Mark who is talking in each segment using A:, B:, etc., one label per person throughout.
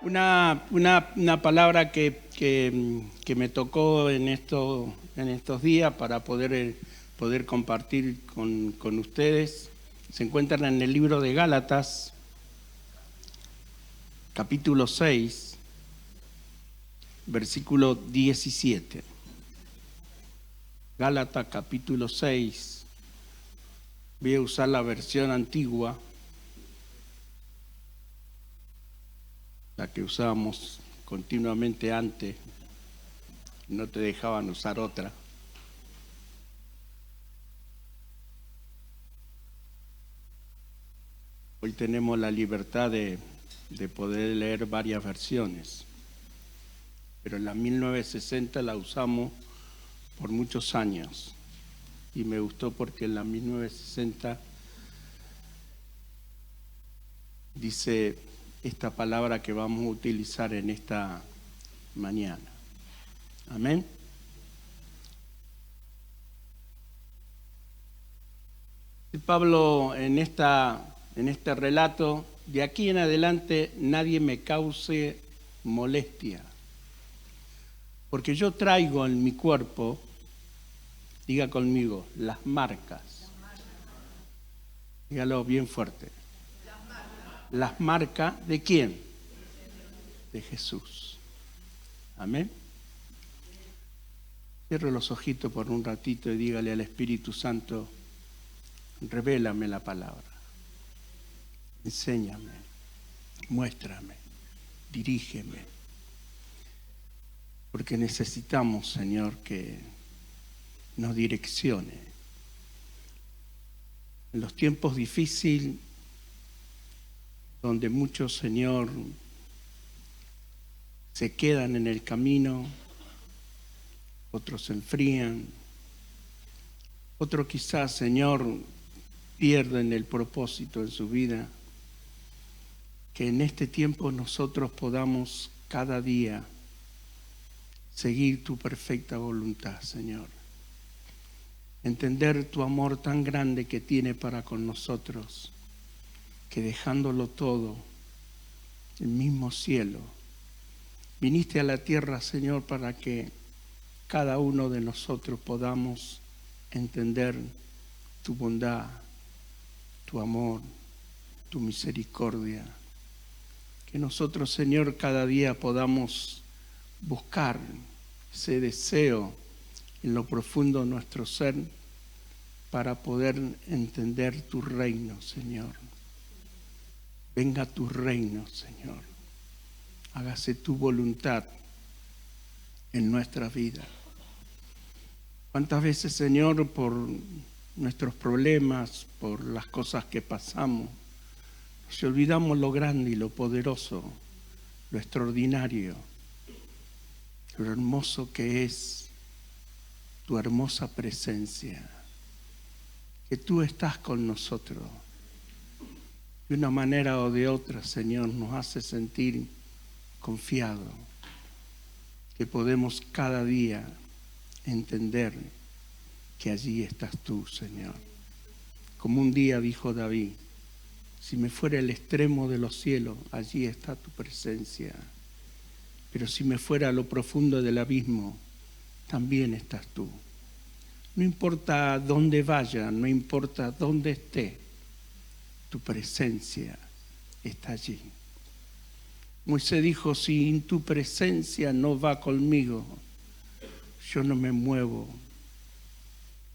A: Una palabra que me tocó en estos días para poder compartir con ustedes se encuentra en el libro de Gálatas, capítulo 6, versículo 17. Gálatas, capítulo 6. Voy a usar la versión antigua, la que usábamos continuamente antes, no te dejaban usar otra. Hoy tenemos la libertad de poder leer varias versiones, pero en la 1960 la usamos por muchos años y me gustó porque en la 1960 dice esta palabra que vamos a utilizar en esta mañana. Amén. Pablo en este relato, de aquí en adelante nadie me cause molestia, porque yo traigo en mi cuerpo, diga conmigo, las marcas. Dígalo bien fuerte. Las marcas ¿de quién? De Jesús. Amén. Cierre los ojitos por un ratito y dígale al Espíritu Santo, revélame la palabra. Enséñame, muéstrame, dirígeme. Porque necesitamos, Señor, que nos direccione. En los tiempos difíciles, donde muchos, Señor, se quedan en el camino, otros se enfrían, otros quizás, Señor, pierden el propósito en su vida, que en este tiempo nosotros podamos cada día seguir tu perfecta voluntad, Señor. Entender tu amor tan grande que tiene para con nosotros, que dejándolo todo, el mismo cielo, viniste a la tierra, Señor, para que cada uno de nosotros podamos entender tu bondad, tu amor, tu misericordia. Que nosotros, Señor, cada día podamos buscar ese deseo en lo profundo de nuestro ser para poder entender tu reino, Señor. Venga tu reino, Señor. Hágase tu voluntad en nuestra vida. ¿Cuántas veces, Señor, por nuestros problemas, por las cosas que pasamos, nos olvidamos lo grande y lo poderoso, lo extraordinario, lo hermoso que es tu hermosa presencia, que tú estás con nosotros? De una manera o de otra, Señor, nos hace sentir confiados, que podemos cada día entender que allí estás tú, Señor. Como un día dijo David, si me fuera el extremo de los cielos, allí está tu presencia. Pero si me fuera a lo profundo del abismo, también estás tú. No importa dónde vaya, no importa dónde esté, tu presencia está allí. Moisés dijo, si en tu presencia no va conmigo, yo no me muevo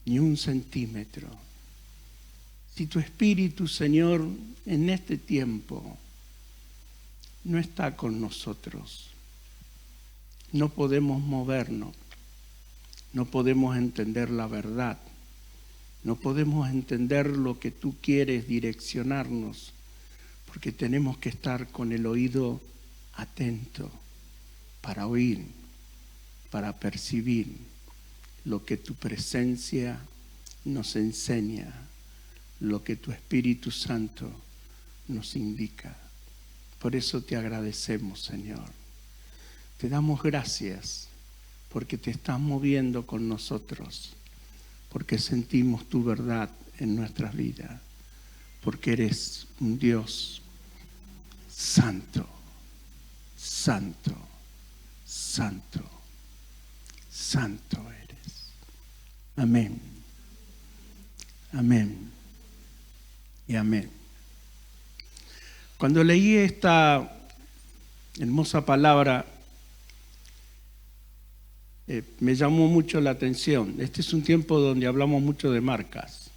A: ni un centímetro. Si tu Espíritu, Señor, en este tiempo no está con nosotros, no podemos movernos, no podemos entender la verdad, no podemos entender lo que tú quieres direccionarnos, porque tenemos que estar con el oído atento para oír, para percibir lo que tu presencia nos enseña, lo que tu Espíritu Santo nos indica. Por eso te agradecemos, Señor. Te damos gracias porque te estás moviendo con nosotros, porque sentimos tu verdad en nuestras vidas, porque eres un Dios santo, santo, santo, santo eres. Amén. Amén. Y amén. Cuando leí esta hermosa palabra, me llamó mucho la atención. Este es un tiempo donde hablamos mucho de marcas,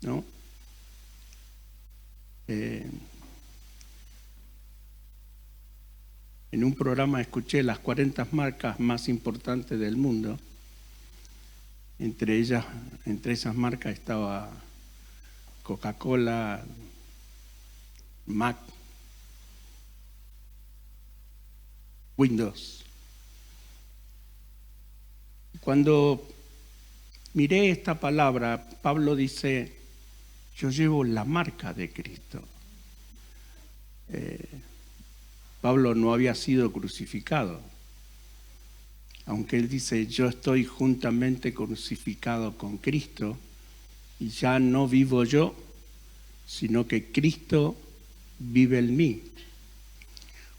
A: ¿no? En un programa escuché las 40 marcas más importantes del mundo. Entre esas marcas estaba Coca-Cola, Mac, Windows. Cuando miré esta palabra, Pablo dice, yo llevo la marca de Cristo. Pablo no había sido crucificado, aunque él dice, yo estoy juntamente crucificado con Cristo y ya no vivo yo, sino que Cristo vive en mí.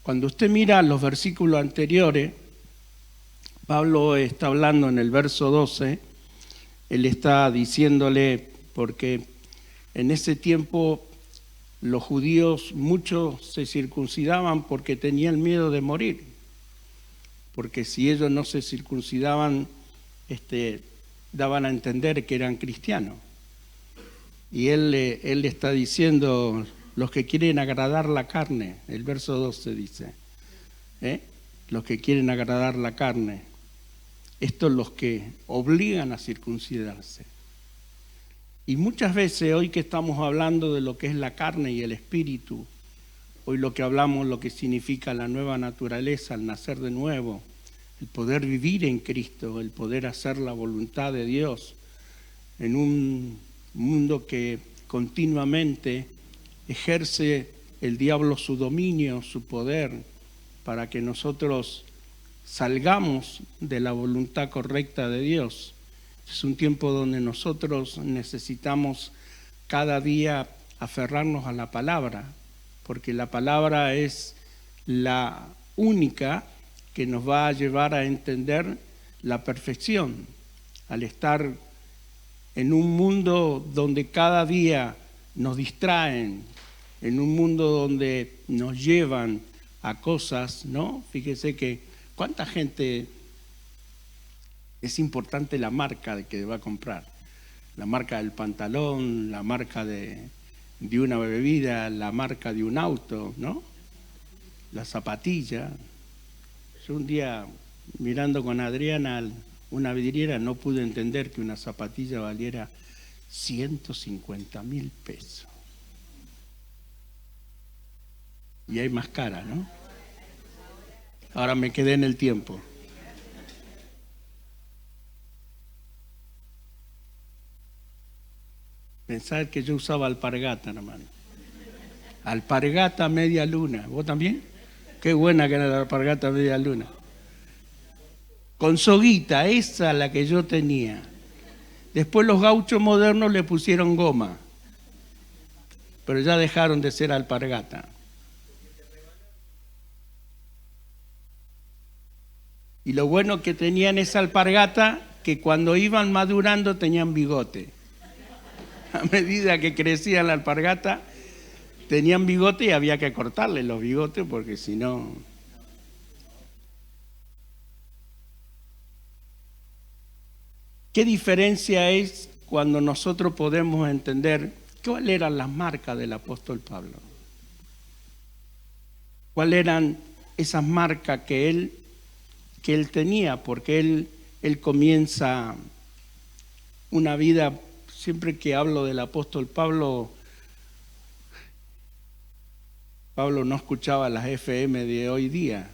A: Cuando usted mira los versículos anteriores, Pablo está hablando en el verso 12, él está diciéndole, porque en ese tiempo los judíos muchos se circuncidaban porque tenían miedo de morir, porque si ellos no se circuncidaban, daban a entender que eran cristianos. Y él le está diciendo, los que quieren agradar la carne, el verso 12 dice, los que quieren agradar la carne, estos los que obligan a circuncidarse. Y muchas veces hoy que estamos hablando de lo que es la carne y el espíritu, hoy lo que hablamos, lo que significa la nueva naturaleza, el nacer de nuevo, el poder vivir en Cristo, el poder hacer la voluntad de Dios en un mundo que continuamente ejerce el diablo su dominio, su poder, para que nosotros salgamos de la voluntad correcta de Dios. Es un tiempo donde nosotros necesitamos cada día aferrarnos a la palabra, porque la palabra es la única que nos va a llevar a entender la perfección. Al estar en un mundo donde cada día nos distraen, en un mundo donde nos llevan a cosas, ¿no? Fíjese que ¿cuánta gente es importante la marca de que va a comprar? La marca del pantalón, la marca de una bebida, la marca de un auto, ¿no? La zapatilla. Yo un día, mirando con Adriana una vidriera, no pude entender que una zapatilla valiera 150.000 pesos. Y hay más cara, ¿no? Ahora me quedé en el tiempo. Pensar que yo usaba alpargata, hermano. Alpargata media luna. ¿Vos también? Qué buena que era la alpargata media luna. Con soguita, esa la que yo tenía. Después los gauchos modernos le pusieron goma, pero ya dejaron de ser alpargata. Y lo bueno que tenían esa alpargata, que cuando iban madurando tenían bigote. A medida que crecía la alpargata, tenían bigote y había que cortarle los bigotes porque si no... ¿Qué diferencia es cuando nosotros podemos entender cuáles eran las marcas del apóstol Pablo? ¿Cuáles eran esas marcas que él tenía? Porque él comienza una vida, siempre que hablo del apóstol Pablo no escuchaba las FM de hoy día,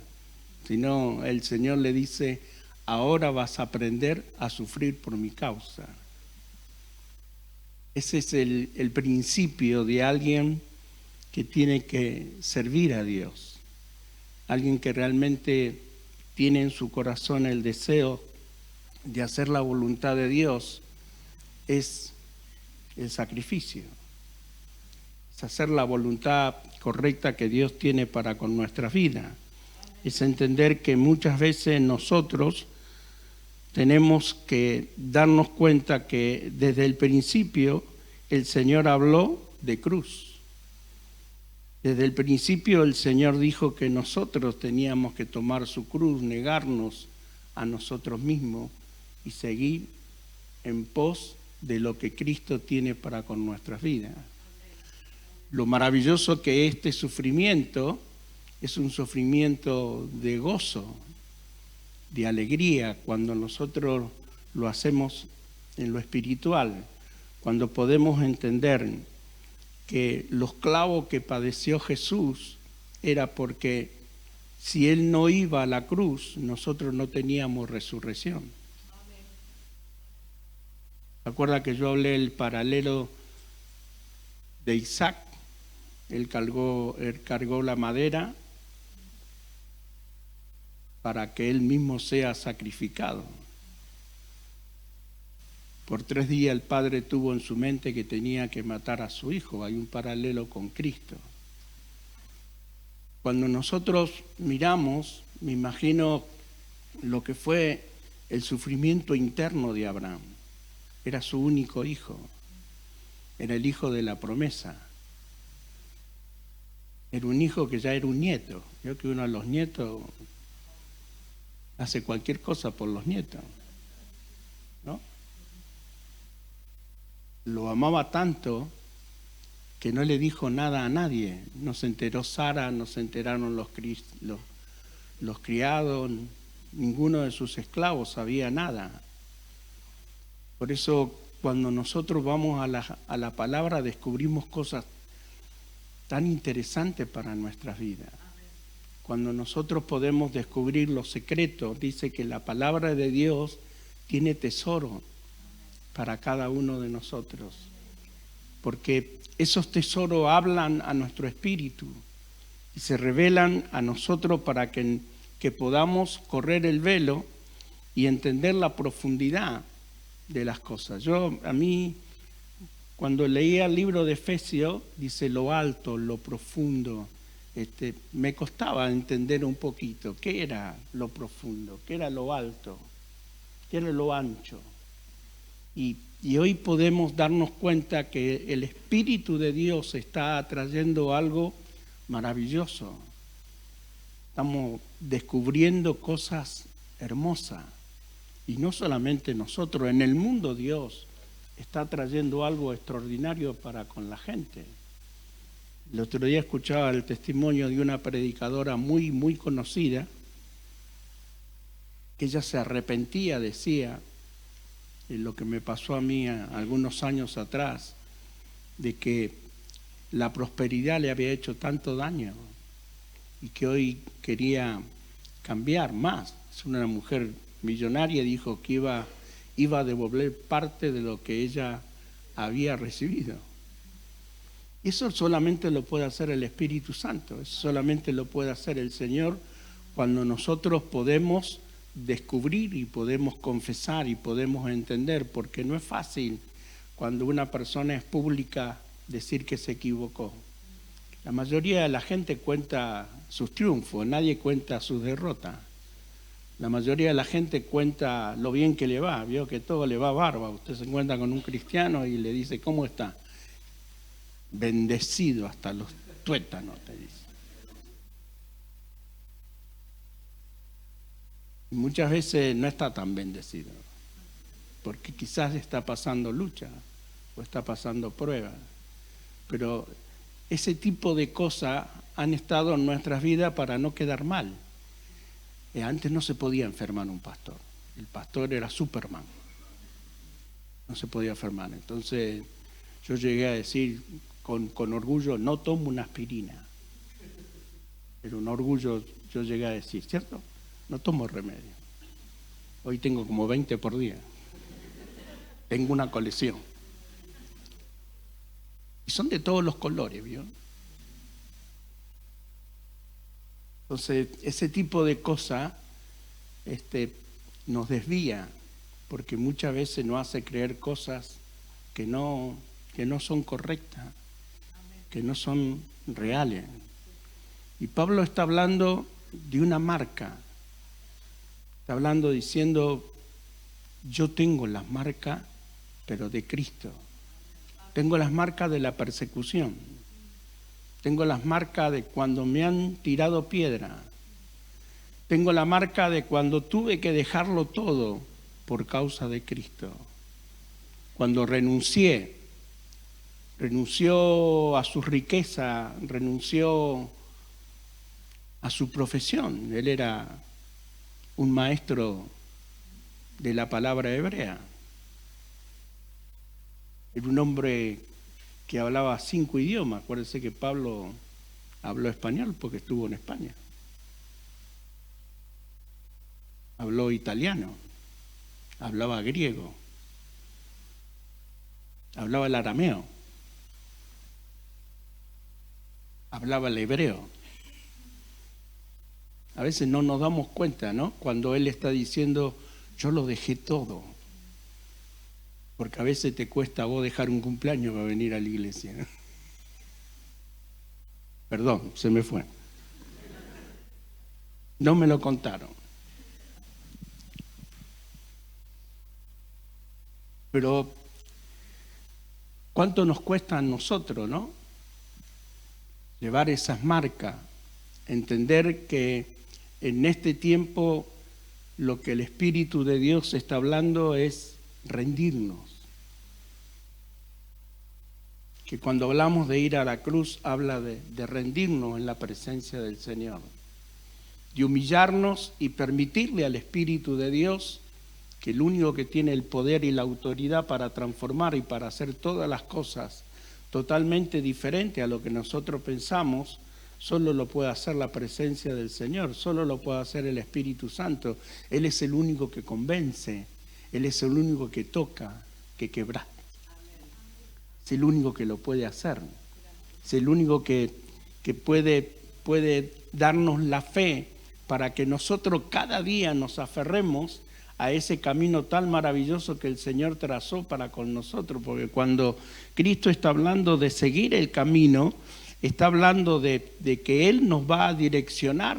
A: sino el Señor le dice, ahora vas a aprender a sufrir por mi causa. Ese es el principio de alguien que tiene que servir a Dios. Alguien que realmente tiene en su corazón el deseo de hacer la voluntad de Dios, es el sacrificio. Es hacer la voluntad correcta que Dios tiene para con nuestra vida. Es entender que muchas veces nosotros tenemos que darnos cuenta que desde el principio el Señor habló de cruz. Desde el principio el Señor dijo que nosotros teníamos que tomar su cruz, negarnos a nosotros mismos y seguir en pos de lo que Cristo tiene para con nuestras vidas. Lo maravilloso que este sufrimiento es un sufrimiento de gozo, de alegría, cuando nosotros lo hacemos en lo espiritual, cuando podemos entender que los clavos que padeció Jesús era porque si Él no iba a la cruz, nosotros no teníamos resurrección. ¿Se acuerda que yo hablé el paralelo de Isaac? Él cargó la madera para que él mismo sea sacrificado. Por 3 días el padre tuvo en su mente que tenía que matar a su hijo. Hay un paralelo con Cristo. Cuando nosotros miramos, me imagino lo que fue el sufrimiento interno de Abraham. Era su único hijo. Era el hijo de la promesa. Era un hijo que ya era un nieto. Yo que uno de los nietos hace cualquier cosa por los nietos, ¿no? Lo amaba tanto que no le dijo nada a nadie. No se enteró Sara, no se enteraron los criados, ninguno de sus esclavos sabía nada. Por eso cuando nosotros vamos a la palabra descubrimos cosas tan interesantes para nuestras vidas. Cuando nosotros podemos descubrir los secretos, dice que la palabra de Dios tiene tesoro para cada uno de nosotros, porque esos tesoros hablan a nuestro espíritu y se revelan a nosotros para que podamos correr el velo y entender la profundidad de las cosas. A mí, cuando leía el libro de Efesios, dice lo alto, lo profundo. Me costaba entender un poquito qué era lo profundo, qué era lo alto, qué era lo ancho. Y hoy podemos darnos cuenta que el Espíritu de Dios está atrayendo algo maravilloso. Estamos descubriendo cosas hermosas. Y no solamente nosotros, en el mundo Dios está trayendo algo extraordinario para con la gente. El otro día escuchaba el testimonio de una predicadora muy, muy conocida, que ella se arrepentía, decía, de lo que me pasó a mí algunos años atrás, de que la prosperidad le había hecho tanto daño y que hoy quería cambiar más. Es una mujer millonaria, dijo que iba a devolver parte de lo que ella había recibido. Eso solamente lo puede hacer el Espíritu Santo, eso solamente lo puede hacer el Señor cuando nosotros podemos descubrir y podemos confesar y podemos entender, porque no es fácil cuando una persona es pública decir que se equivocó. La mayoría de la gente cuenta sus triunfos, nadie cuenta sus derrotas. La mayoría de la gente cuenta lo bien que le va, vio que todo le va bárbaro. Usted se encuentra con un cristiano y le dice, ¿cómo está? Bendecido hasta los tuétanos, te dice. Y muchas veces no está tan bendecido, porque quizás está pasando lucha o está pasando pruebas. Pero ese tipo de cosas han estado en nuestras vidas para no quedar mal. Antes no se podía enfermar un pastor. El pastor era Superman. No se podía enfermar. Entonces yo llegué a decir con orgullo, no tomo una aspirina. Pero un orgullo yo llegué a decir, ¿cierto? No tomo remedio. Hoy tengo como 20 por día. Tengo una colección. Y son de todos los colores, ¿vio? Entonces, ese tipo de cosas nos desvía, porque muchas veces nos hace creer cosas que no son correctas, que no son reales. Y Pablo está hablando de una marca. Está hablando diciendo, yo tengo las marcas, pero de Cristo. Tengo las marcas de la persecución. Tengo las marcas de cuando me han tirado piedra. Tengo la marca de cuando tuve que dejarlo todo por causa de Cristo. Cuando renunció a su riqueza, renunció a su profesión. Él era un maestro de la palabra hebrea. Era un hombre que hablaba 5 idiomas. Acuérdense que Pablo habló español porque estuvo en España. Habló italiano, hablaba griego, hablaba el arameo, hablaba el hebreo. A veces no nos damos cuenta, ¿no? Cuando él está diciendo, yo lo dejé todo. Porque a veces te cuesta a vos dejar un cumpleaños para venir a la iglesia, ¿no? Perdón, se me fue. No me lo contaron. Pero, ¿cuánto nos cuesta a nosotros, no? Llevar esas marcas, entender que en este tiempo lo que el Espíritu de Dios está hablando es rendirnos. Que cuando hablamos de ir a la cruz, habla de rendirnos en la presencia del Señor, de humillarnos y permitirle al Espíritu de Dios, que el único que tiene el poder y la autoridad para transformar y para hacer todas las cosas totalmente diferentes a lo que nosotros pensamos, solo lo puede hacer la presencia del Señor, solo lo puede hacer el Espíritu Santo. Él es el único que convence, Él es el único que toca, que quebranta. Es el único que lo puede hacer, es el único que puede darnos la fe para que nosotros cada día nos aferremos a ese camino tan maravilloso que el Señor trazó para con nosotros, porque cuando Cristo está hablando de seguir el camino, está hablando de que Él nos va a direccionar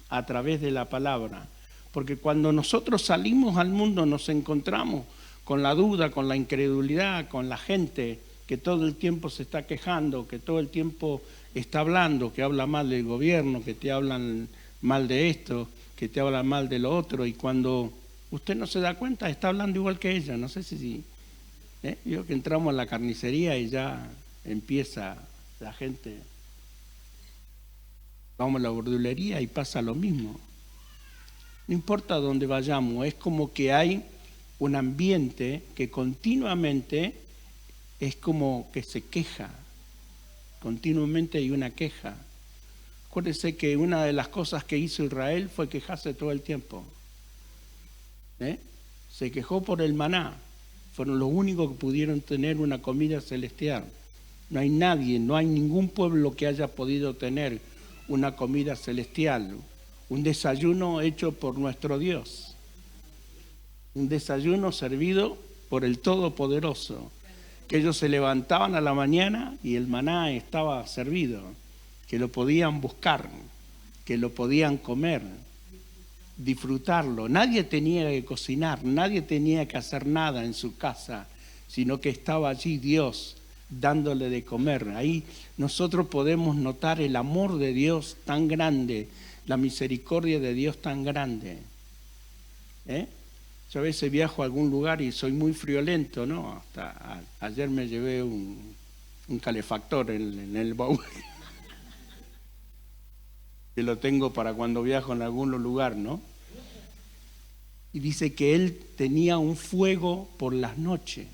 A: a través de la palabra, porque cuando nosotros salimos al mundo nos encontramos con la duda, con la incredulidad, con la gente que todo el tiempo se está quejando, que todo el tiempo está hablando, que habla mal del gobierno, que te hablan mal de esto, que te hablan mal de lo otro, y cuando usted no se da cuenta, está hablando igual que ella. No sé si yo que entramos a la carnicería y ya empieza la gente. Vamos a la verdulería y pasa lo mismo. No importa dónde vayamos, es como que hay un ambiente que continuamente es como que se queja. Continuamente hay una queja. Acuérdense que una de las cosas que hizo Israel fue quejarse todo el tiempo. Se quejó por el maná. Fueron los únicos que pudieron tener una comida celestial. No hay nadie, no hay ningún pueblo que haya podido tener una comida celestial, un desayuno hecho por nuestro Dios, un desayuno servido por el Todopoderoso, que ellos se levantaban a la mañana y el maná estaba servido, que lo podían buscar, que lo podían comer, disfrutarlo. Nadie tenía que cocinar, nadie tenía que hacer nada en su casa, sino que estaba allí Dios dándole de comer. Ahí nosotros podemos notar el amor de Dios tan grande, la misericordia de Dios tan grande. Yo a veces viajo a algún lugar y soy muy friolento, ¿no? Hasta ayer me llevé un calefactor en el baúl. Que lo tengo para cuando viajo en algún lugar, ¿no? Y dice que él tenía un fuego por las noches.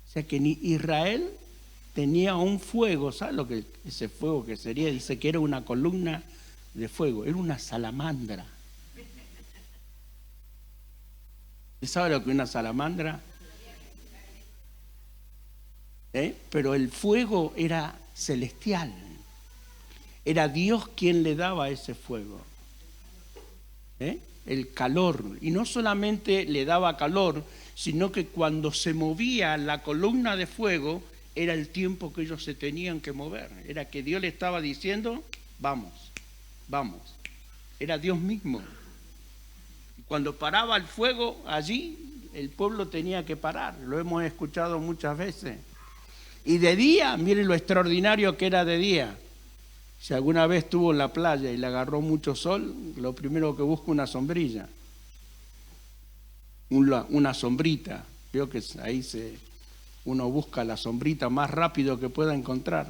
A: O sea que Israel tenía un fuego, ¿sabes lo que ese fuego que sería? Dice que era una columna de fuego, era una salamandra. ¿Sabe lo que es una salamandra? Pero el fuego era celestial. Era Dios quien le daba ese fuego. El calor. Y no solamente le daba calor, sino que cuando se movía la columna de fuego, era el tiempo que ellos se tenían que mover. Era que Dios le estaba diciendo, vamos, vamos. Era Dios mismo. Y cuando paraba el fuego allí, el pueblo tenía que parar. Lo hemos escuchado muchas veces. Y de día, miren lo extraordinario que era de día. Si alguna vez estuvo en la playa y le agarró mucho sol, lo primero que busca una sombrilla. Una sombrita. Veo que ahí uno busca la sombrita más rápido que pueda encontrar.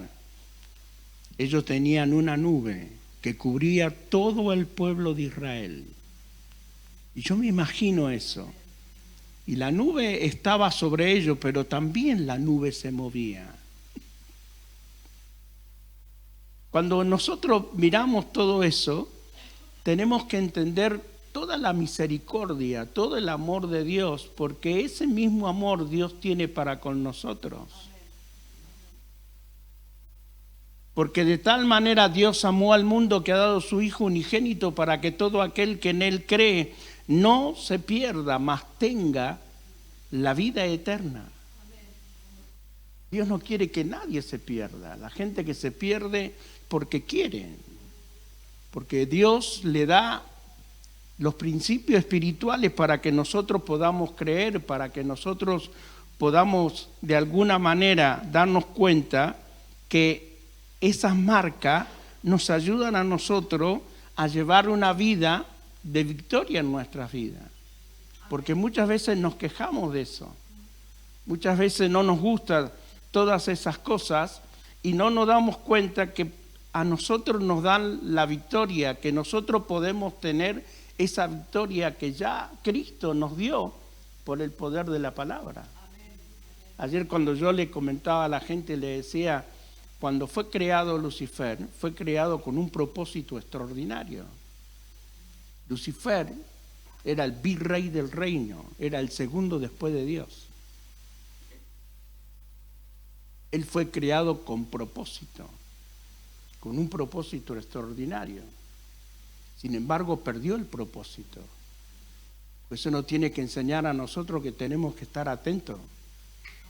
A: Ellos tenían una nube que cubría todo el pueblo de Israel. Y yo me imagino eso. Y la nube estaba sobre ellos, pero también la nube se movía. Cuando nosotros miramos todo eso, tenemos que entender toda la misericordia, todo el amor de Dios, porque ese mismo amor Dios tiene para con nosotros. Porque de tal manera Dios amó al mundo que ha dado su Hijo unigénito para que todo aquel que en Él cree no se pierda, mas tenga la vida eterna. Dios no quiere que nadie se pierda. La gente que se pierde porque quiere. Porque Dios le da los principios espirituales para que nosotros podamos creer, para que nosotros podamos de alguna manera darnos cuenta que esas marcas nos ayudan a nosotros a llevar una vida de victoria en nuestras vidas. Porque muchas veces nos quejamos de eso. Muchas veces no nos gustan todas esas cosas y no nos damos cuenta que a nosotros nos dan la victoria, que nosotros podemos tener esa victoria que ya Cristo nos dio por el poder de la palabra. Ayer cuando yo le comentaba a la gente, le decía, cuando fue creado Lucifer, fue creado con un propósito extraordinario. Lucifer era el virrey del reino, era el segundo después de Dios. Él fue creado con propósito, con un propósito extraordinario. Sin embargo, perdió el propósito. Eso nos tiene que enseñar a nosotros que tenemos que estar atentos,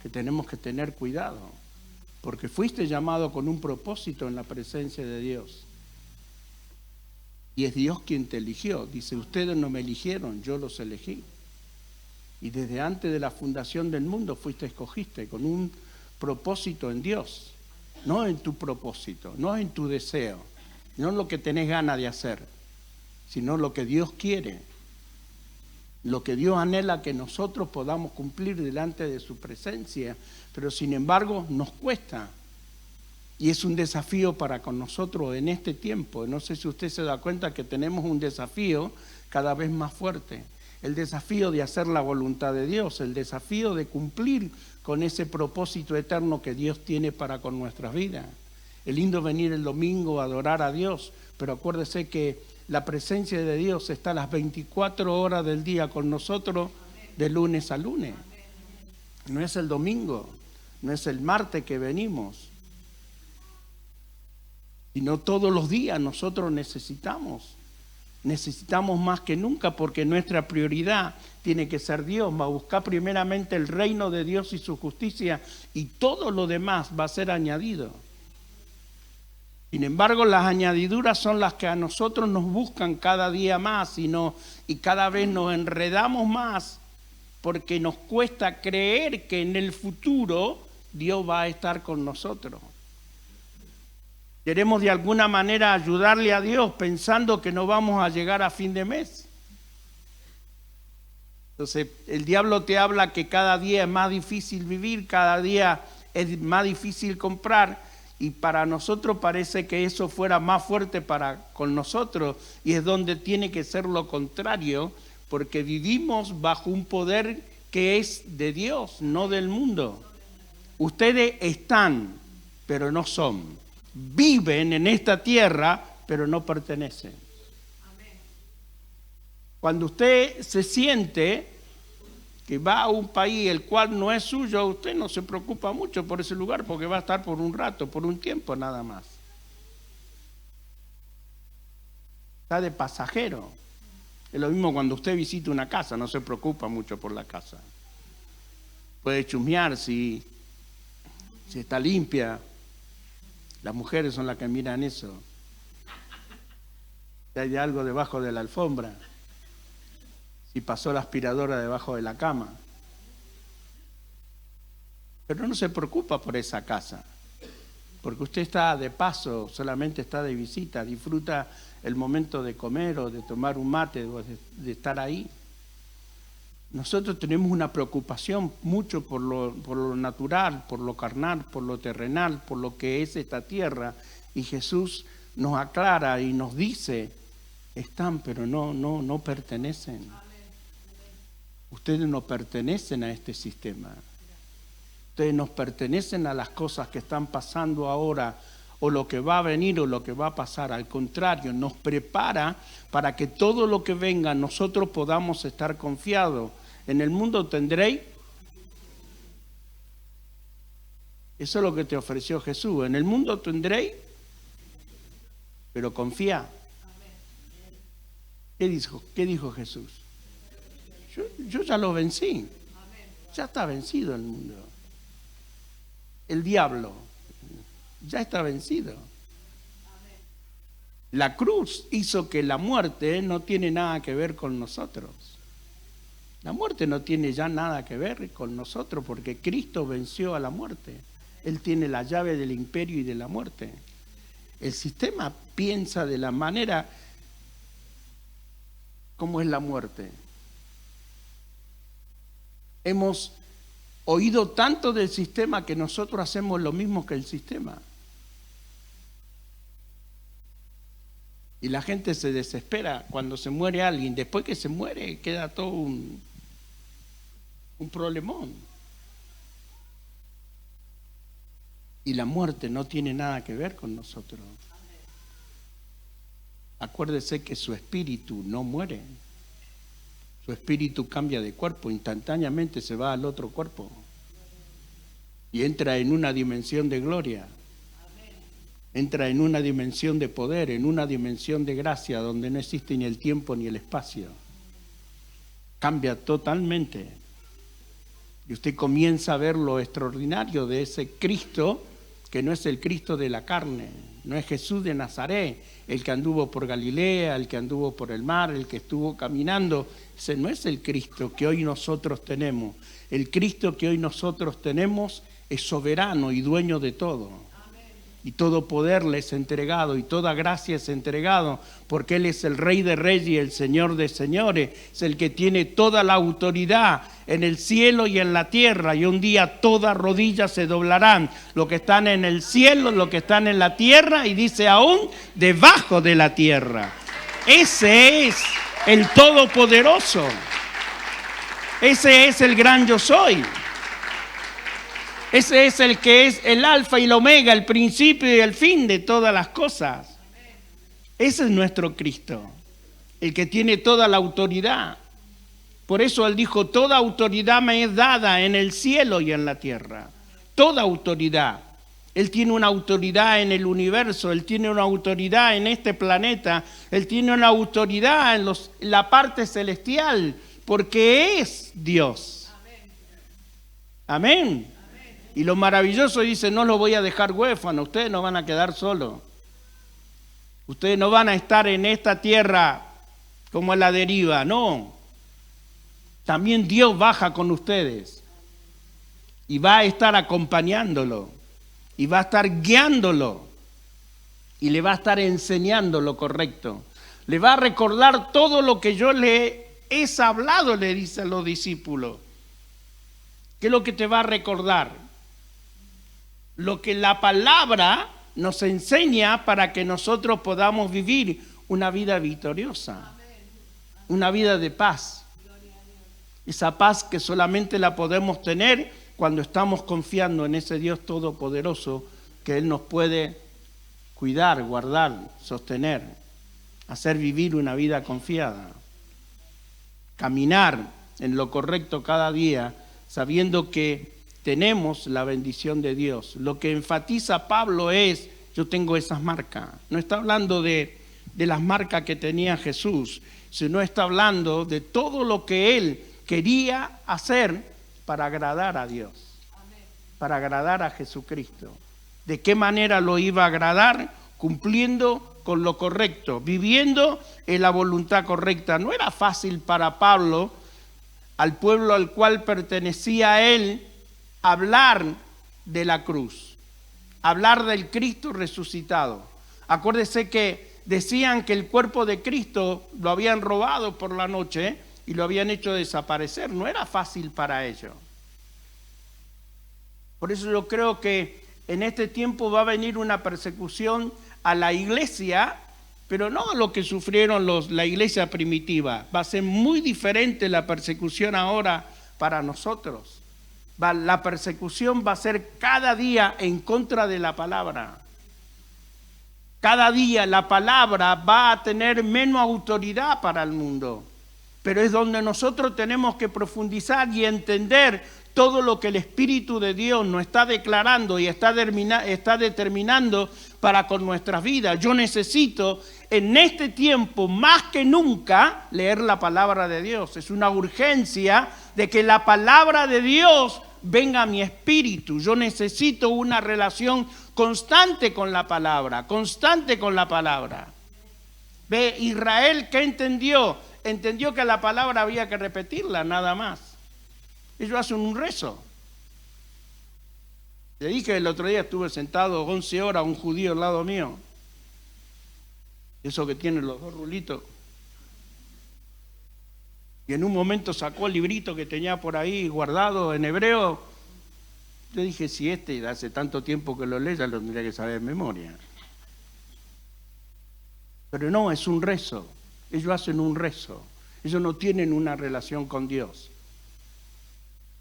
A: que tenemos que tener cuidado, porque fuiste llamado con un propósito en la presencia de Dios. Y es Dios quien te eligió. Dice, ustedes no me eligieron, yo los elegí. Y desde antes de la fundación del mundo escogiste con un propósito en Dios, no en tu propósito, no en tu deseo, no en lo que tenés ganas de hacer, sino lo que Dios quiere, lo que Dios anhela que nosotros podamos cumplir delante de su presencia, pero sin embargo nos cuesta. Y es un desafío para con nosotros en este tiempo. No sé si usted se da cuenta que tenemos un desafío cada vez más fuerte. El desafío de hacer la voluntad de Dios, el desafío de cumplir con ese propósito eterno que Dios tiene para con nuestras vidas. Es lindo venir el domingo a adorar a Dios, pero acuérdese que la presencia de Dios está a las 24 horas del día con nosotros, de lunes a lunes. No es el domingo, no es el martes que venimos, sino todos los días nosotros necesitamos más que nunca, porque nuestra prioridad tiene que ser Dios. Va a buscar primeramente el reino de Dios y su justicia, y todo lo demás va a ser añadido. Sin embargo, las añadiduras son las que a nosotros nos buscan cada día más y cada vez nos enredamos más, porque nos cuesta creer que en el futuro Dios va a estar con nosotros. Queremos de alguna manera ayudarle a Dios pensando que no vamos a llegar a fin de mes. Entonces, el diablo te habla que cada día es más difícil vivir, cada día es más difícil comprar, y para nosotros parece que eso fuera más fuerte con nosotros, y es donde tiene que ser lo contrario, porque vivimos bajo un poder que es de Dios, no del mundo. Ustedes están, pero no son. Viven en esta tierra, pero no pertenecen. Cuando usted se siente que va a un país el cual no es suyo, usted no se preocupa mucho por ese lugar, porque va a estar por un rato, por un tiempo nada más. Está de pasajero. Es lo mismo cuando usted visita una casa, no se preocupa mucho por la casa. Puede chusmear si si está limpia. Las mujeres son las que miran eso. Si hay algo debajo de la alfombra, si pasó la aspiradora debajo de la cama. Pero no se preocupa por esa casa, porque usted está de paso, solamente está de visita, disfruta el momento de comer o de tomar un mate o de estar ahí. Nosotros tenemos una preocupación mucho por lo natural, por lo carnal, por lo terrenal, por lo que es esta tierra, y Jesús nos aclara y nos dice: están, pero no pertenecen. Ustedes no pertenecen a este sistema. Ustedes no pertenecen a las cosas que están pasando ahora, o lo que va a venir, o lo que va a pasar. Al contrario, nos prepara para que todo lo que venga nosotros podamos estar confiados. En el mundo tendréis. Eso es lo que te ofreció Jesús. En el mundo tendréis, pero confía. ¿Qué dijo Jesús? Yo ya lo vencí. Ya está vencido el mundo. El diablo ya está vencido. La cruz hizo que la muerte no tiene nada que ver con nosotros. La muerte no tiene ya nada que ver con nosotros, porque Cristo venció a la muerte. Él tiene la llave del imperio y de la muerte. El sistema piensa de la manera como es la muerte. Hemos oído tanto del sistema que nosotros hacemos lo mismo que el sistema. Y la gente se desespera cuando se muere alguien. Después que se muere queda todo un problemón. Y la muerte no tiene nada que ver con nosotros. Acuérdese que su espíritu no muere. Su espíritu cambia de cuerpo, instantáneamente se va al otro cuerpo. Y entra en una dimensión de gloria. Entra en una dimensión de poder, en una dimensión de gracia, donde no existe ni el tiempo ni el espacio. Cambia totalmente. Y usted comienza a ver lo extraordinario de ese Cristo, que no es el Cristo de la carne, no es Jesús de Nazaret, el que anduvo por Galilea, el que anduvo por el mar, el que estuvo caminando. Ese no es el Cristo que hoy nosotros tenemos. El Cristo que hoy nosotros tenemos es soberano y dueño de todo. Y todo poder le es entregado y toda gracia es entregado, porque Él es el Rey de Reyes y el Señor de Señores. Es el que tiene toda la autoridad en el cielo y en la tierra, y un día todas rodillas se doblarán, los que están en el cielo, los que están en la tierra, y dice aún debajo de la tierra. Ese es el Todopoderoso. Ese es el gran yo soy. Ese es el que es el alfa y el omega, el principio y el fin de todas las cosas. Ese es nuestro Cristo, el que tiene toda la autoridad. Por eso Él dijo: toda autoridad me es dada en el cielo y en la tierra. Toda autoridad. Él tiene una autoridad en el universo, Él tiene una autoridad en este planeta, Él tiene una autoridad en la parte celestial, porque es Dios. Amén. Y lo maravilloso dice: no lo voy a dejar huérfano, ustedes no van a quedar solos. Ustedes no van a estar en esta tierra como a la deriva, no. También Dios baja con ustedes y va a estar acompañándolo y va a estar guiándolo y le va a estar enseñando lo correcto. Le va a recordar todo lo que yo le he hablado, le dice a los discípulos. ¿Qué es lo que te va a recordar? Lo que la palabra nos enseña para que nosotros podamos vivir una vida victoriosa, una vida de paz. Esa paz que solamente la podemos tener cuando estamos confiando en ese Dios todopoderoso, que Él nos puede cuidar, guardar, sostener, hacer vivir una vida confiada, caminar en lo correcto cada día, sabiendo que tenemos la bendición de Dios. Lo que enfatiza Pablo es: yo tengo esas marcas. No está hablando de las marcas que tenía Jesús, sino está hablando de todo lo que Él quería hacer para agradar a Dios. para agradar a Jesucristo. ¿De qué manera lo iba a agradar? Cumpliendo con lo correcto, viviendo en la voluntad correcta. No era fácil para Pablo, al pueblo al cual pertenecía él, hablar de la cruz, hablar del Cristo resucitado. Acuérdese que decían que el cuerpo de Cristo lo habían robado por la noche y lo habían hecho desaparecer. No era fácil para ellos. Por eso yo creo que en este tiempo va a venir una persecución a la iglesia, pero no lo que sufrieron la iglesia primitiva. Va a ser muy diferente la persecución ahora para nosotros. La persecución va a ser cada día en contra de la palabra. Cada día la palabra va a tener menos autoridad para el mundo. Pero es donde nosotros tenemos que profundizar y entender todo lo que el Espíritu de Dios nos está declarando y está determinando para con nuestras vidas. Yo necesito en este tiempo más que nunca leer la palabra de Dios. Es una urgencia de que la palabra de Dios venga a mi espíritu. Yo necesito una relación constante con la palabra, constante con la palabra. Ve, Israel, ¿qué entendió? Entendió que la palabra había que repetirla, nada más. Ellos hacen un rezo. Le dije el otro día, estuve sentado 11 horas un judío al lado mío. Eso que tiene los dos rulitos. Y en un momento sacó el librito que tenía por ahí guardado en hebreo. Yo dije, si hace tanto tiempo que lo lee, ya lo tendría que saber de memoria. Pero no, es un rezo. Ellos hacen un rezo. Ellos no tienen una relación con Dios.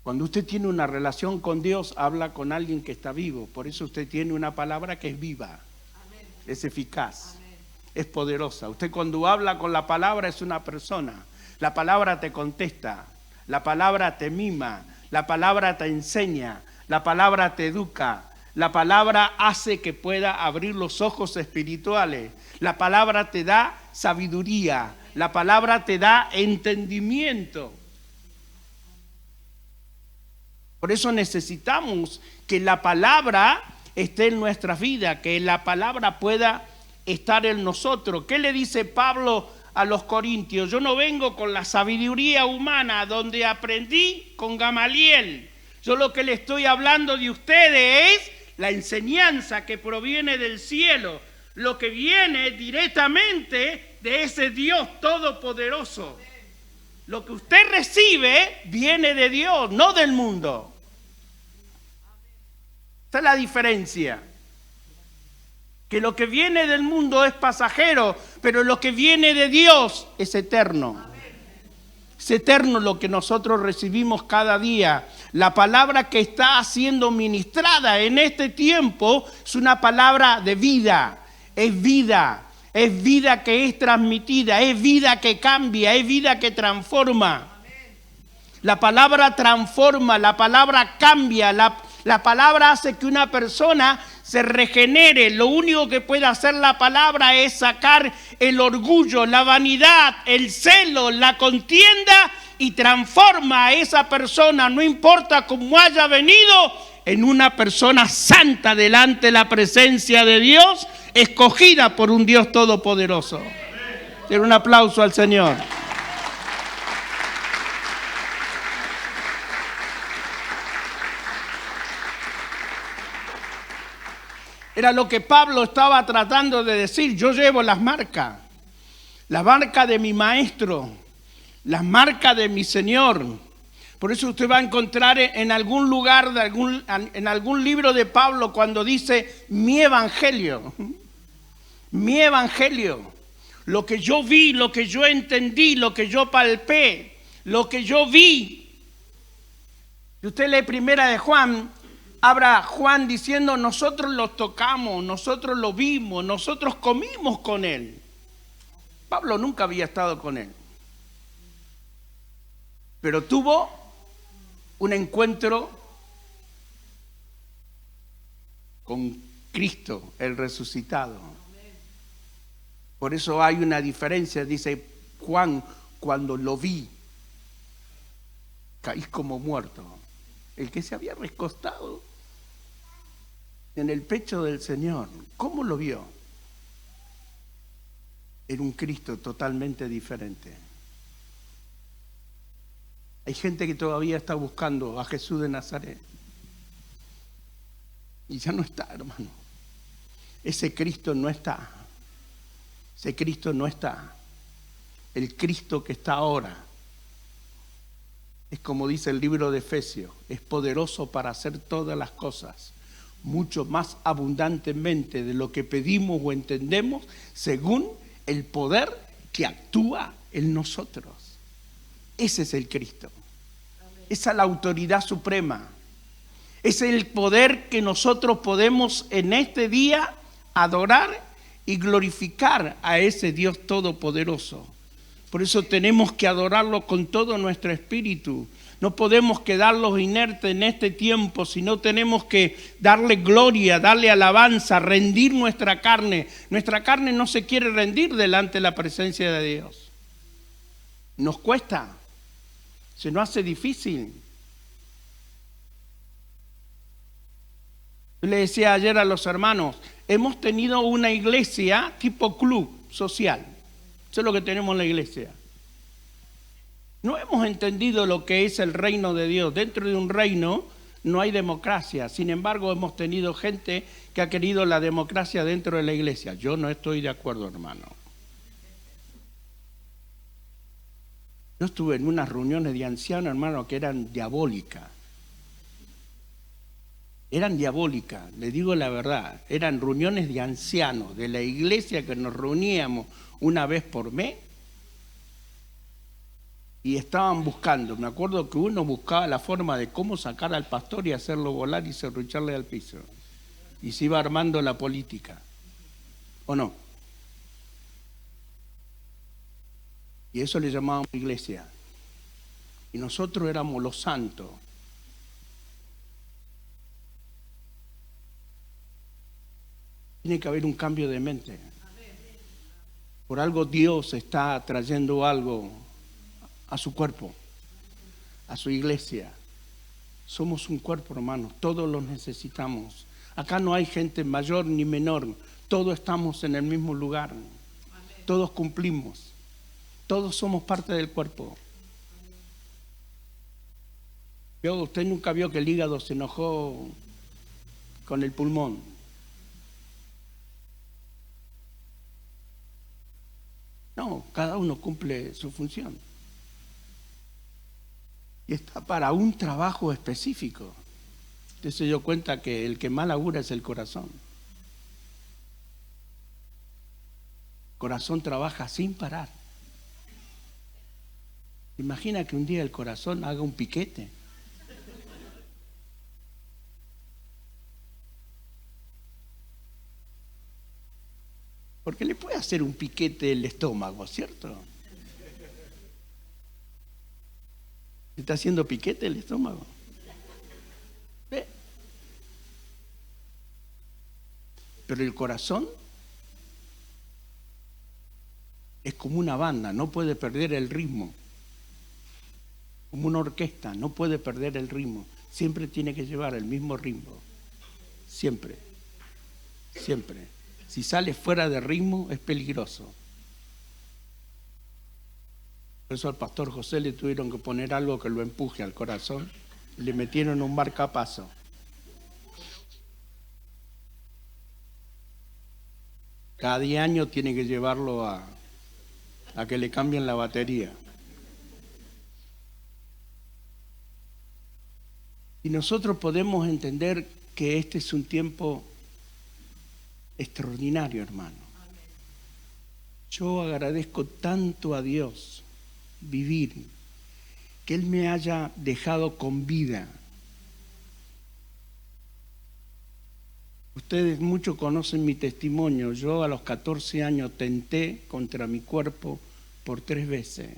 A: Cuando usted tiene una relación con Dios, habla con alguien que está vivo. Por eso usted tiene una palabra que es viva. Amén. Es eficaz. Amén. Es poderosa. Usted cuando habla con la palabra es una persona. La palabra te contesta. La palabra te mima. La palabra te enseña. La palabra te educa. La palabra hace que pueda abrir los ojos espirituales. La palabra te da sabiduría. La palabra te da entendimiento. Por eso necesitamos que la palabra esté en nuestras vidas, que la palabra pueda estar en nosotros. ¿Qué le dice Pablo a los corintios? Yo no vengo con la sabiduría humana donde aprendí con Gamaliel. Yo lo que le estoy hablando de ustedes es la enseñanza que proviene del cielo, lo que viene directamente de ese Dios todopoderoso. Lo que usted recibe viene de Dios, no del mundo. Esa es la diferencia. Que lo que viene del mundo es pasajero, pero lo que viene de Dios es eterno. Es eterno lo que nosotros recibimos cada día. La palabra que está siendo ministrada en este tiempo es una palabra de vida. Es vida. Es vida que es transmitida, es vida que cambia, es vida que transforma. La palabra transforma, la palabra cambia, la palabra hace que una persona se regenere. Lo único que puede hacer la palabra es sacar el orgullo, la vanidad, el celo, la contienda y transforma a esa persona, no importa cómo haya venido, en una persona santa delante de la presencia de Dios, escogida por un Dios todopoderoso. Den un aplauso al Señor. Era lo que Pablo estaba tratando de decir. Yo llevo las marcas. La marca de mi maestro. Las marcas de mi Señor. Por eso usted va a encontrar en algún lugar, en algún libro de Pablo, cuando dice mi evangelio. Mi evangelio. Lo que yo vi, lo que yo entendí, lo que yo palpé, lo que yo vi. Si usted lee primera de Juan, habla Juan diciendo, nosotros lo tocamos, nosotros lo vimos, nosotros comimos con él. Pablo nunca había estado con él. Pero tuvo un encuentro con Cristo, el resucitado. Por eso hay una diferencia, dice Juan, cuando lo vi, caí como muerto. El que se había recostado en el pecho del Señor. ¿Cómo lo vio? Era un Cristo totalmente diferente. Hay gente que todavía está buscando a Jesús de Nazaret. Y ya no está, hermano. Ese Cristo no está. Ese Cristo no está. El Cristo que está ahora es como dice el libro de Efesios, es poderoso para hacer todas las cosas, mucho más abundantemente de lo que pedimos o entendemos, según el poder que actúa en nosotros. Ese es el Cristo. Esa es la autoridad suprema. Ese es el poder que nosotros podemos en este día adorar y glorificar a ese Dios todopoderoso. Por eso tenemos que adorarlo con todo nuestro espíritu. No podemos quedarlos inertes en este tiempo, sino tenemos que darle gloria, darle alabanza, rendir nuestra carne. Nuestra carne no se quiere rendir delante de la presencia de Dios. Nos cuesta, se nos hace difícil. Yo le decía ayer a los hermanos, hemos tenido una iglesia tipo club social. Eso es lo que tenemos en la iglesia. No hemos entendido lo que es el reino de Dios. Dentro de un reino no hay democracia. Sin embargo, hemos tenido gente que ha querido la democracia dentro de la iglesia. Yo no estoy de acuerdo, hermano. Yo estuve en unas reuniones de ancianos, hermano, que eran diabólicas. Eran diabólicas, le digo la verdad. Eran reuniones de ancianos de la iglesia que nos reuníamos una vez por mes y estaban buscando. Me acuerdo que uno buscaba la forma de cómo sacar al pastor y hacerlo volar y serrucharle al piso. Y se iba armando la política. ¿O no? Y eso le llamábamos iglesia. Y nosotros éramos los santos. Tiene que haber un cambio de mente. Por algo Dios está trayendo algo a su cuerpo, a su iglesia. Somos un cuerpo, hermanos, todos los necesitamos. Acá no hay gente mayor ni menor, todos estamos en el mismo lugar. Todos cumplimos, todos somos parte del cuerpo. Usted nunca vio que el hígado se enojó con el pulmón. No, cada uno cumple su función. Y está para un trabajo específico. Usted se dio cuenta que el que más labura es el corazón. El corazón trabaja sin parar. Imagina que un día el corazón haga un piquete. Porque le puede hacer un piquete el estómago, ¿cierto? ¿Le está haciendo piquete el estómago? ¿Ve? Pero el corazón es como una banda, no puede perder el ritmo. Como una orquesta, no puede perder el ritmo. Siempre tiene que llevar el mismo ritmo. Siempre. Siempre. Si sale fuera de ritmo, es peligroso. Por eso al pastor José le tuvieron que poner algo que lo empuje al corazón. Y le metieron un marcapaso. Cada 10 años tiene que llevarlo a que le cambien la batería. Y nosotros podemos entender que este es un tiempo extraordinario, hermano. Yo agradezco tanto a Dios vivir, que Él me haya dejado con vida. Ustedes muchos conocen mi testimonio. Yo a los 14 años tenté contra mi cuerpo por 3 veces.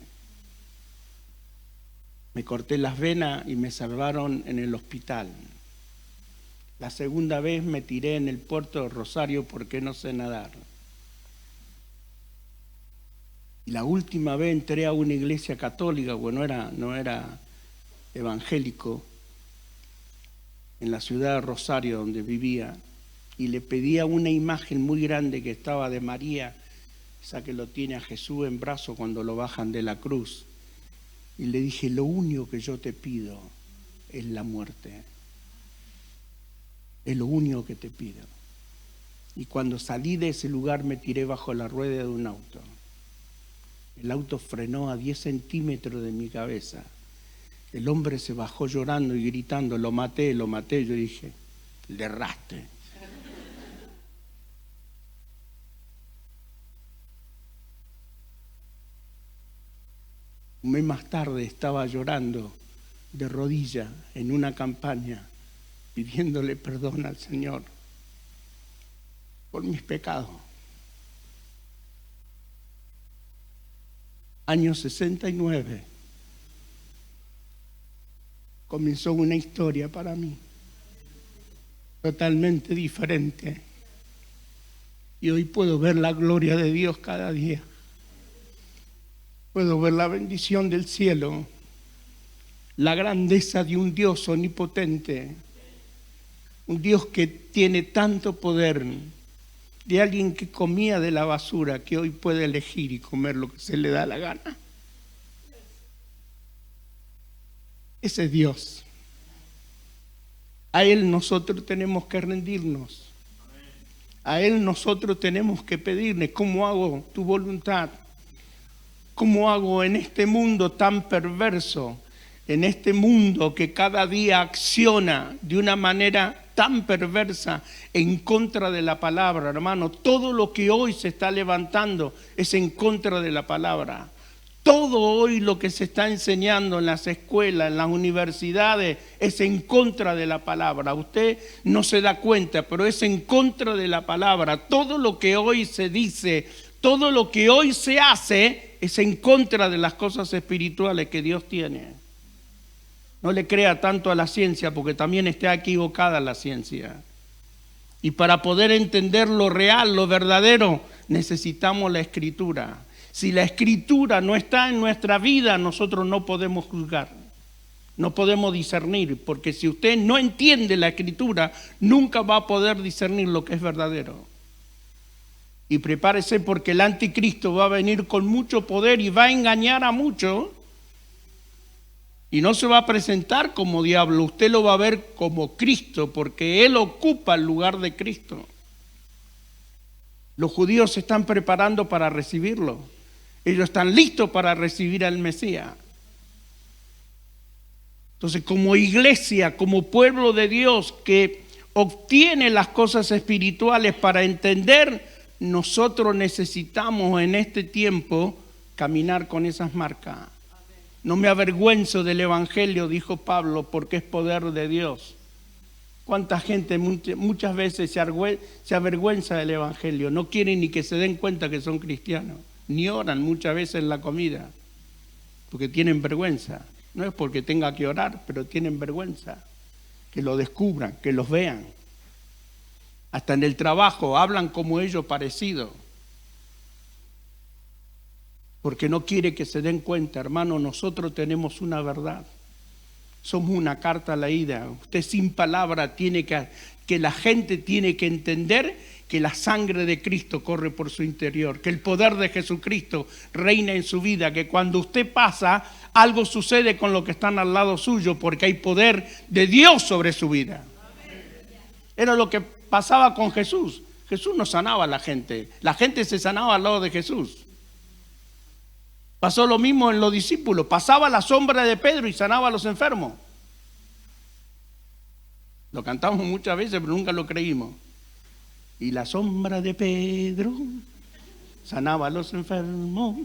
A: Me corté las venas y me salvaron en el hospital. La segunda vez me tiré en el puerto de Rosario porque no sé nadar. Y la última vez entré a una iglesia católica, bueno, no era evangélico, en la ciudad de Rosario donde vivía. y le pedía una imagen muy grande que estaba de María, esa que lo tiene a Jesús en brazos cuando lo bajan de la cruz. Y le dije, lo único que yo te pido es la muerte. Es lo único que te pido. Y cuando salí de ese lugar me tiré bajo la rueda de un auto. El auto frenó a 10 centímetros de mi cabeza. El hombre se bajó llorando y gritando, lo maté, lo maté. Yo dije, le erraste. Un mes más tarde estaba llorando de rodillas en una campaña, pidiéndole perdón al Señor por mis pecados. Año 69. Comenzó una historia para mí, totalmente diferente. Y hoy puedo ver la gloria de Dios cada día. Puedo ver la bendición del cielo, la grandeza de un Dios omnipotente, un Dios que tiene tanto poder, de alguien que comía de la basura, que hoy puede elegir y comer lo que se le da la gana. Ese es Dios. A Él nosotros tenemos que rendirnos. A Él nosotros tenemos que pedirle, ¿cómo hago tu voluntad? ¿Cómo hago en este mundo tan perverso? En este mundo que cada día acciona de una manera tan perversa en contra de la palabra, hermano. Todo lo que hoy se está levantando es en contra de la palabra. Todo hoy lo que se está enseñando en las escuelas, en las universidades, es en contra de la palabra. Usted no se da cuenta, pero es en contra de la palabra. Todo lo que hoy se dice, todo lo que hoy se hace, es en contra de las cosas espirituales que Dios tiene. No le crea tanto a la ciencia, porque también está equivocada la ciencia. Y para poder entender lo real, lo verdadero, necesitamos la Escritura. Si la Escritura no está en nuestra vida, nosotros no podemos juzgar, no podemos discernir, porque si usted no entiende la Escritura, nunca va a poder discernir lo que es verdadero. Y prepárese, porque el anticristo va a venir con mucho poder y va a engañar a muchos. Y no se va a presentar como diablo, usted lo va a ver como Cristo, porque Él ocupa el lugar de Cristo. Los judíos se están preparando para recibirlo. Ellos están listos para recibir al Mesías. Entonces, como iglesia, como pueblo de Dios que obtiene las cosas espirituales para entender, nosotros necesitamos en este tiempo caminar con esas marcas. No me avergüenzo del Evangelio, dijo Pablo, porque es poder de Dios. ¿Cuánta gente muchas veces se avergüenza del Evangelio? No quieren ni que se den cuenta que son cristianos. Ni oran muchas veces en la comida, porque tienen vergüenza. No es porque tenga que orar, pero tienen vergüenza. Que lo descubran, que los vean. Hasta en el trabajo hablan como ellos parecidos. Porque no quiere que se den cuenta, hermano, nosotros tenemos una verdad. Somos una carta leída. Usted sin palabra tiene que la gente tiene que entender que la sangre de Cristo corre por su interior, que el poder de Jesucristo reina en su vida, que cuando usted pasa, algo sucede con los que están al lado suyo, porque hay poder de Dios sobre su vida. Era lo que pasaba con Jesús. Jesús no sanaba a la gente se sanaba al lado de Jesús. Pasó lo mismo en los discípulos, pasaba la sombra de Pedro y sanaba a los enfermos. Lo cantamos muchas veces, pero nunca lo creímos. Y la sombra de Pedro sanaba a los enfermos.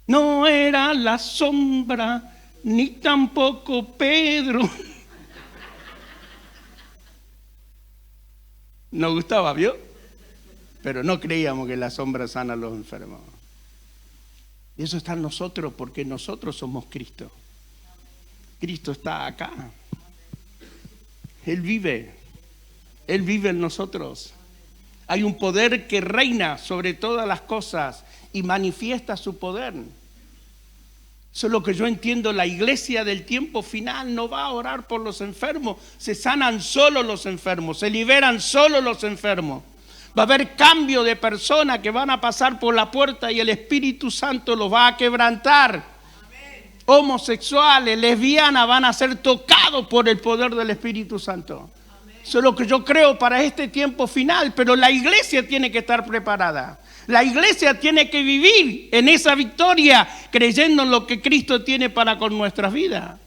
A: No era la sombra, ni tampoco Pedro. Nos gustaba, ¿vio? Pero no creíamos que la sombra sana a los enfermos. Y eso está en nosotros, porque nosotros somos Cristo. Cristo está acá. Él vive en nosotros. Hay un poder que reina sobre todas las cosas y manifiesta su poder. Eso es lo que yo entiendo. La iglesia del tiempo final no va a orar por los enfermos. Se sanan solo los enfermos, se liberan solo los enfermos. Va a haber cambio de personas que van a pasar por la puerta y el Espíritu Santo los va a quebrantar. Homosexuales, lesbianas van a ser tocados por el poder del Espíritu Santo. Eso es lo que yo creo para este tiempo final, pero la iglesia tiene que estar preparada. La iglesia tiene que vivir en esa victoria, creyendo en lo que Cristo tiene para con nuestras vidas.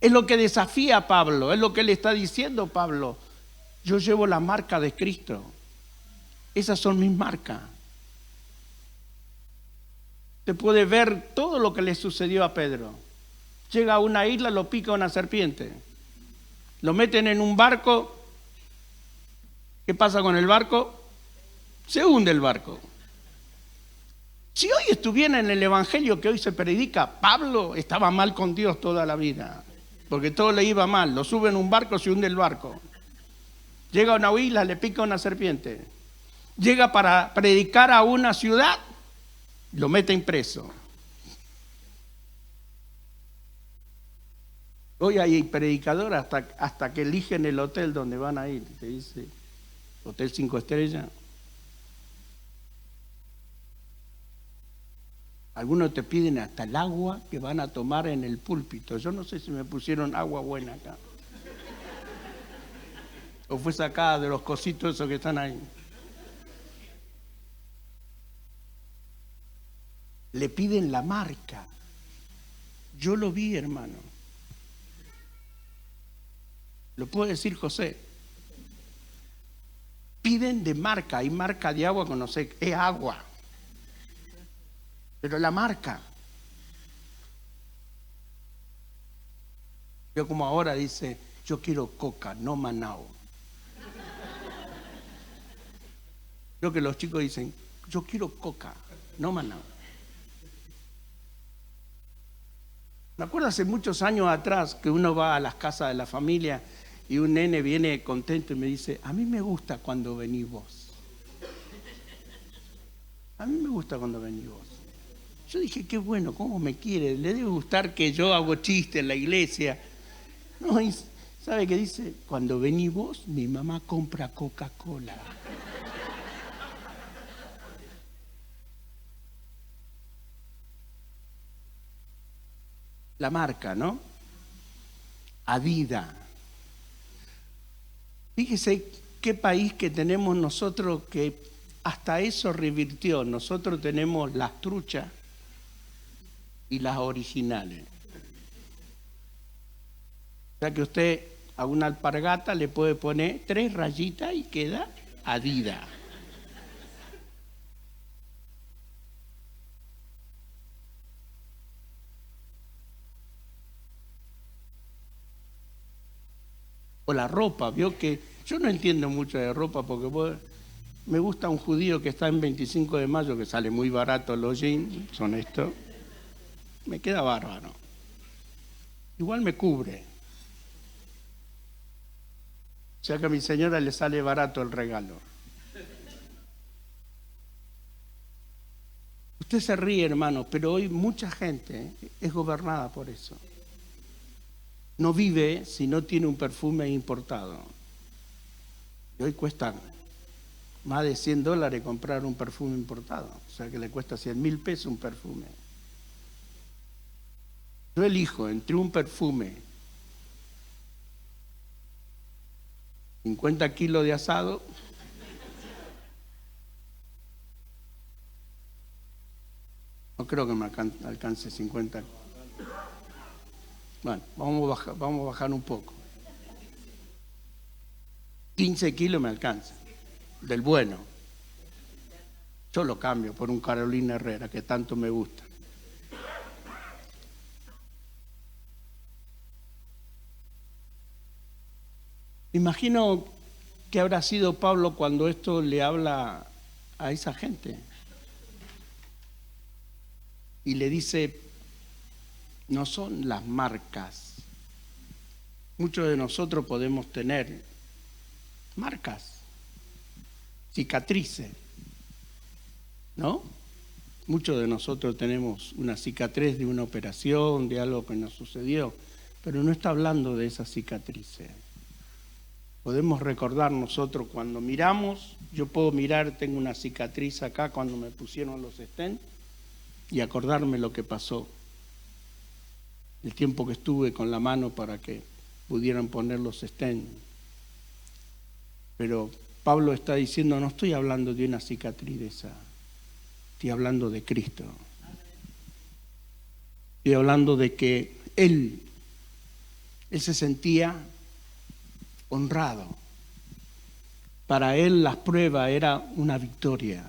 A: Es lo que desafía a Pablo, es lo que le está diciendo Pablo. Yo llevo la marca de Cristo. Esas son mis marcas. Usted puede ver todo lo que le sucedió a Pedro. Llega a una isla, lo pica una serpiente. Lo meten en un barco. ¿Qué pasa con el barco? Se hunde el barco. Si hoy estuviera en el evangelio que hoy se predica, Pablo estaba mal con Dios toda la vida, porque todo le iba mal. Lo sube en un barco, se hunde el barco. Llega a una isla, le pica una serpiente. Llega para predicar a una ciudad, lo meten preso. Hoy hay predicadores hasta que eligen el hotel donde van a ir. Te dice, hotel 5 estrellas. Algunos te piden hasta el agua que van a tomar en el púlpito. Yo no sé si me pusieron agua buena acá. O fue sacada de los cositos esos que están ahí. Le piden la marca. Yo lo vi, hermano. Lo puede decir José. Piden de marca. Hay marca de agua que no sé, es agua. Pero la marca. Yo como ahora dice, yo quiero Coca, no Manao. Creo que los chicos dicen, yo quiero Coca, no Manao. Me acuerdo hace muchos años atrás que uno va a las casas de la familia y un nene viene contento y me dice, a mí me gusta cuando venís vos. A mí me gusta cuando venís vos. Yo dije, qué bueno, cómo me quiere. Le debe gustar que yo hago chistes en la iglesia. No, ¿sabe qué dice? Cuando venís vos, mi mamá compra Coca-Cola. La marca, ¿no? Adidas. Fíjese qué país que tenemos nosotros que hasta eso revirtió. Nosotros tenemos las truchas y las originales. O sea que usted a una alpargata le puede poner 3 rayitas y queda Adidas. O la ropa, vio que yo no entiendo mucho de ropa porque me gusta un judío que está en 25 de mayo que sale muy barato los jeans, son estos. Me queda bárbaro. Igual me cubre. O sea que a mi señora le sale barato el regalo. Usted se ríe, hermano, pero hoy mucha gente es gobernada por eso. No vive si no tiene un perfume importado. Y hoy cuesta más de $100 comprar un perfume importado. O sea que le cuesta 100.000 pesos un perfume. Yo elijo entre un perfume, 50 kilos de asado, no creo que me alcance 50. Bueno, vamos a bajar un poco. 15 kilos me alcanza, del bueno. Yo lo cambio por un Carolina Herrera que tanto me gusta. Imagino que habrá sido Pablo cuando esto le habla a esa gente. Y le dice, no son las marcas. Muchos de nosotros podemos tener marcas, cicatrices. ¿no? Muchos de nosotros tenemos una cicatriz de una operación, de algo que nos sucedió, pero no está hablando de esas cicatrices. Podemos recordar nosotros cuando miramos, yo puedo mirar, tengo una cicatriz acá cuando me pusieron los stents y acordarme lo que pasó. El tiempo que estuve con la mano para que pudieran poner los stents. Pero Pablo está diciendo, no estoy hablando de una cicatriz de esa, estoy hablando de Cristo. Estoy hablando de que Él se sentía honrado. Para Él las pruebas era una victoria,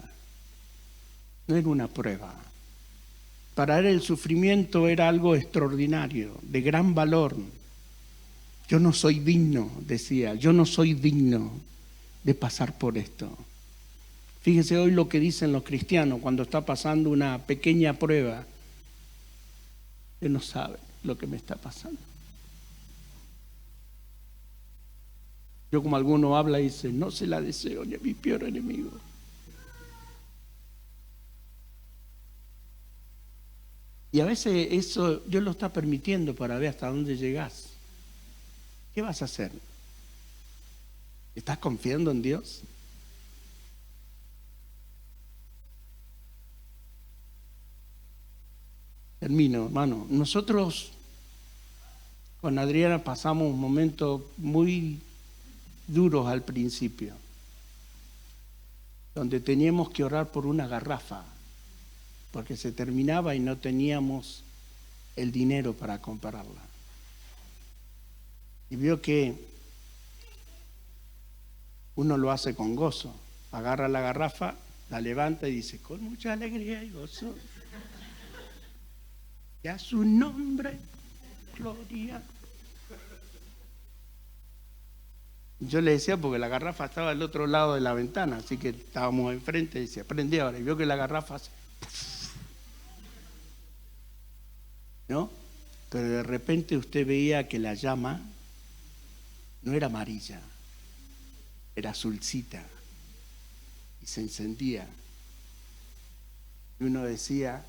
A: no era una prueba. Para Él el sufrimiento era algo extraordinario, de gran valor. Yo no soy digno, decía, yo no soy digno de pasar por esto. Fíjese hoy lo que dicen los cristianos cuando está pasando una pequeña prueba. Él no sabe lo que me está pasando. Yo como alguno habla y dice, no se la deseo ni a mi peor enemigo. Y a veces eso Dios lo está permitiendo para ver hasta dónde llegás. ¿Qué vas a hacer? ¿Estás confiando en Dios? Termino, hermano. Nosotros con Adriana pasamos momentos muy duros al principio, donde teníamos que orar por una garrafa, porque se terminaba y no teníamos el dinero para comprarla. Y vio que uno lo hace con gozo, agarra la garrafa, la levanta y dice, con mucha alegría y gozo, y a su nombre, gloria. Yo le decía porque la garrafa estaba al otro lado de la ventana, así que estábamos enfrente y decía, prende ahora, y vio que la garrafa hace, ¿no? Pero de repente usted veía que la llama no era amarilla, era azulcita, y se encendía. Y uno decía,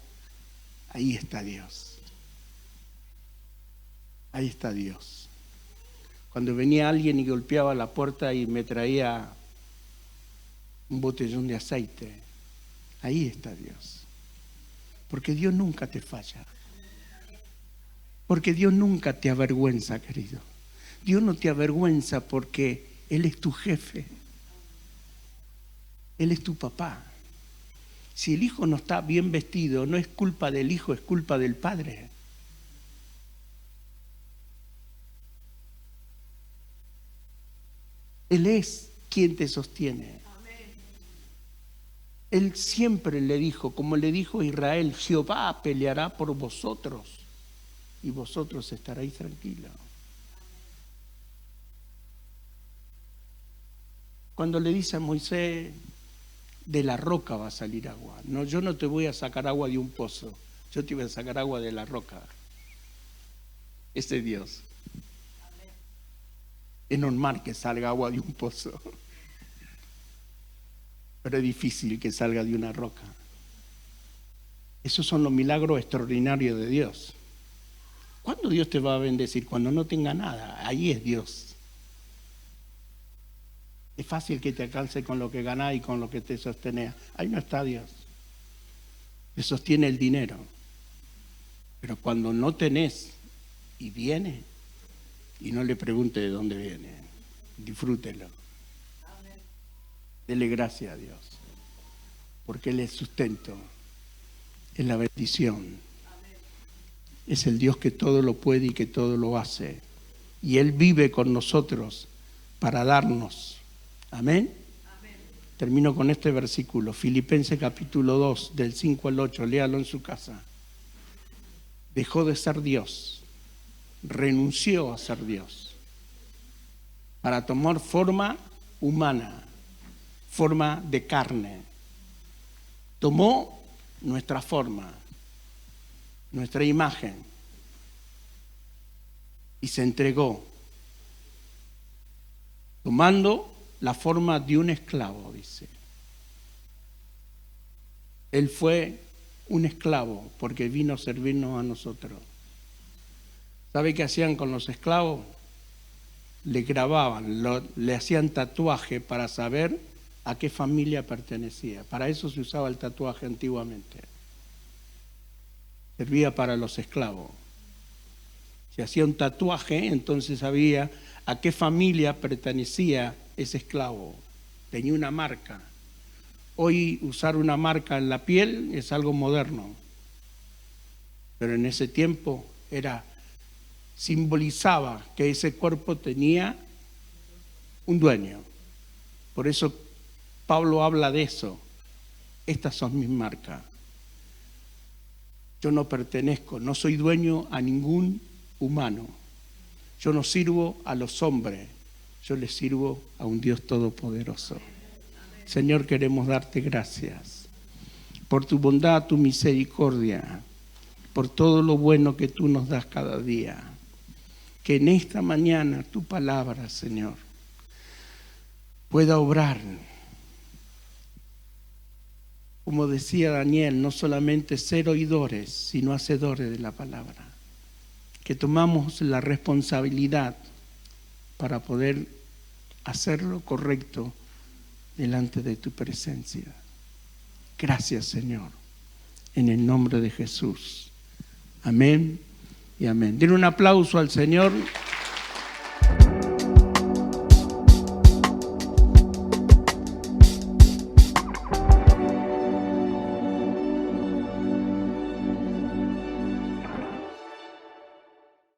A: ahí está Dios. Ahí está Dios. Cuando venía alguien y golpeaba la puerta y me traía un botellón de aceite, ahí está Dios. Porque Dios nunca te falla. Porque Dios nunca te avergüenza, querido. Dios no te avergüenza porque Él es tu jefe. Él es tu papá. Si el hijo no está bien vestido, no es culpa del hijo, es culpa del padre. Él es quien te sostiene. Él siempre le dijo, como le dijo a Israel, Jehová peleará por vosotros y vosotros estaréis tranquilos. Cuando le dice a Moisés, de la roca va a salir agua. No, yo no te voy a sacar agua de un pozo, yo te voy a sacar agua de la roca. Ese es Dios. Es normal que salga agua de un pozo, pero es difícil que salga de una roca. Esos son los milagros extraordinarios de Dios. ¿Cuándo Dios te va a bendecir? Cuando no tenga nada. Ahí es Dios. Es fácil que te alcance con lo que ganás y con lo que te sostenés. Ahí no está Dios. Te sostiene el dinero. Pero cuando no tenés y viene, y no le pregunte de dónde viene, disfrútelo. Dele gracias a Dios. Porque Él es sustento, es la bendición. Es el Dios que todo lo puede y que todo lo hace. Y Él vive con nosotros para darnos. Amén. Amén. Termino con este versículo, Filipenses capítulo 2, del 5 al 8, léalo en su casa. Dejó de ser Dios, renunció a ser Dios, para tomar forma humana, forma de carne. Tomó nuestra forma, nuestra imagen, y se entregó, tomando la forma de un esclavo, dice. Él fue un esclavo porque vino a servirnos a nosotros. ¿Sabe qué hacían con los esclavos? Le grababan, le hacían tatuaje para saber a qué familia pertenecía. Para eso se usaba el tatuaje antiguamente. Servía para los esclavos. Si hacía un tatuaje, entonces sabía a qué familia pertenecía ese esclavo. Tenía una marca. Hoy usar una marca en la piel es algo moderno, pero en ese tiempo simbolizaba que ese cuerpo tenía un dueño. Por eso Pablo habla de eso. Estas son mis marcas. Yo no pertenezco, no soy dueño a ningún humano. Yo no sirvo a los hombres, yo les sirvo a un Dios todopoderoso. Señor, queremos darte gracias por tu bondad, tu misericordia, por todo lo bueno que tú nos das cada día. Que en esta mañana tu palabra, Señor, pueda obrar. Como decía Daniel, no solamente ser oidores, sino hacedores de la palabra. Que tomamos la responsabilidad para poder hacer lo correcto delante de tu presencia. Gracias, Señor, en el nombre de Jesús. Amén y amén. Den un aplauso al Señor.